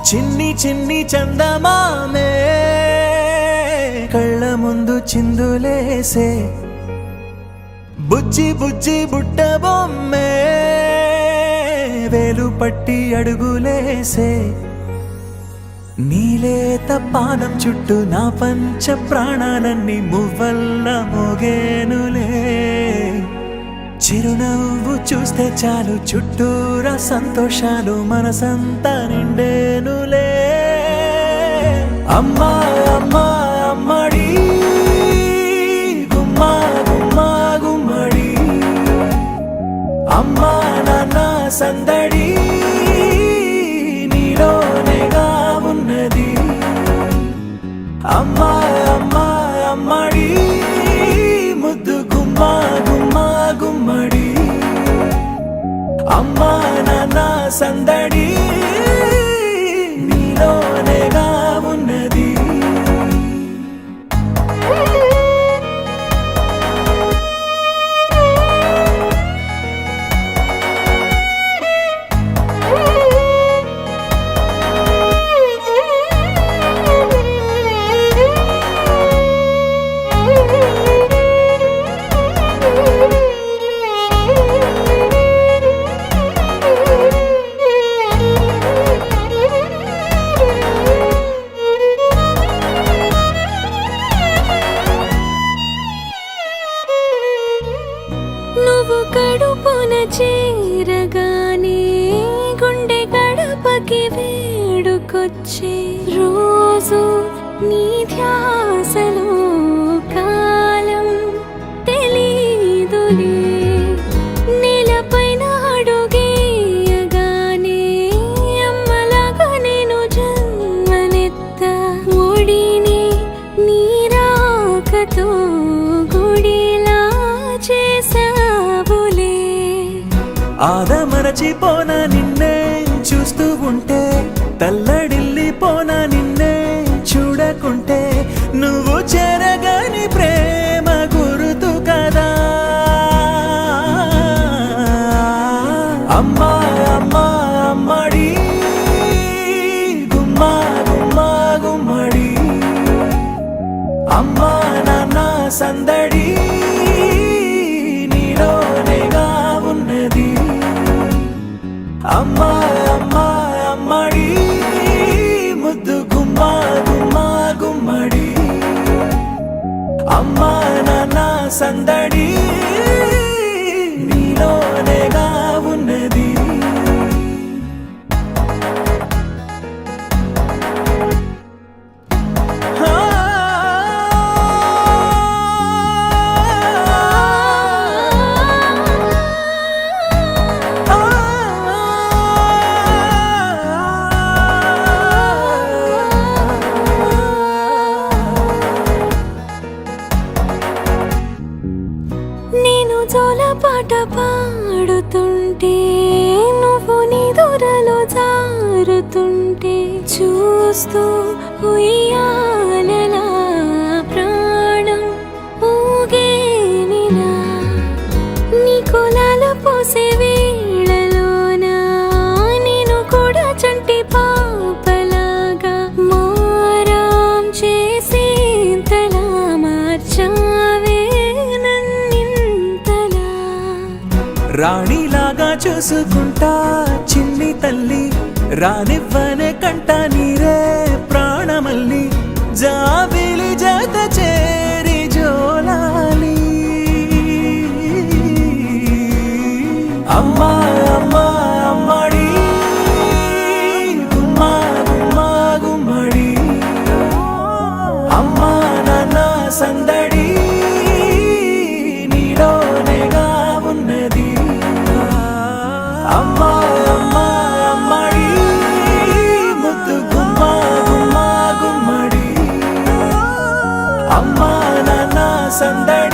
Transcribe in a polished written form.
చిన్ని చిన్ని చందమామే కళ్ళ ముందు చిందులేసే బుజ్జి బుజ్జి బుట్ట బొమ్మే వేలు పట్టి అడుగులేసే నీలేత పాదం చుట్టూ నా పంచ ప్రాణాలన్నీ మువ్వల్ల మోగేనులే చిరునవ్వు చూస్తే చాలు చుట్టూరా సంతోషాలు మనసంతా నిండేనులే అమ్మా అమ్మా అమ్మడి గుమ్మా గుమ్మా గుమ్మడి అమ్మా నాన్న సందడి నీలోనేగా ఉన్నది అమ్మా అమ్మా అమ్మడి ముద్దు గుమ్మా గుమ్మా గుమ్మడి అమ్మా నాన్న సందడి నీలోనేగా ఉన్నది నువ్వు కడుపున చేరగానే గుండె గడపకి వేడుకొచ్చే రోజు నీ ధ్యాసలో కాలం తెలీదులే నేలపైన అడుగేయగానే అమ్మలాగా నేను జన్మనెత్త ఒడిని నీ రాకతో గుడిలా చేసావులే ఆదమరచిపోన నిన్నే చూస్తూ ఉంటే తల్లడిల్లిపోన నిన్నే చూడకుంటే నువ్వు చెరగని ప్రేమ గురుతు కదా అమ్మా అమ్మా అమ్మడి గుమ్మా గుమ్మా గుమ్మడి అమ్మా నాన్న సందడి నీలోనేగా ఉన్నది అమ్మా అమ్మా అమ్మడి ముద్దు గుమ్మా గుమ్మా గుమ్మడి అమ్మా నాన్న సందడి నీలోనేగా ఉన్నది నేను జోలపాట పాడుతుంటే నువ్వు నిదురలో జారుతుంటే చూస్తూ ఉయ్యాలలా ప్రాణం ఊగేనిలా నీ కులాల పోసే వేళలోన నేను కూడా చంటి పాపలాగా మారాం చేసేంతలా మార్చావే రాణిలాగా చూసుకుంటా చిన్ని తల్లి రానివ్వనే కంట నీరే ప్రాణమల్లి జాబిలి జత చేరి జోలాలి అమ్మా అమ్మా అమ్మడి గుమ్మా గుమ్మా గుమ్మడి అమ్మా నాన్న సందడి నీలోనేగా ఉన్నది అమ్మా అమ్మా అమ్మడి ముద్దు గుమ్మా గుమ్మా గుమ్మడి అమ్మా నాన్న సందడి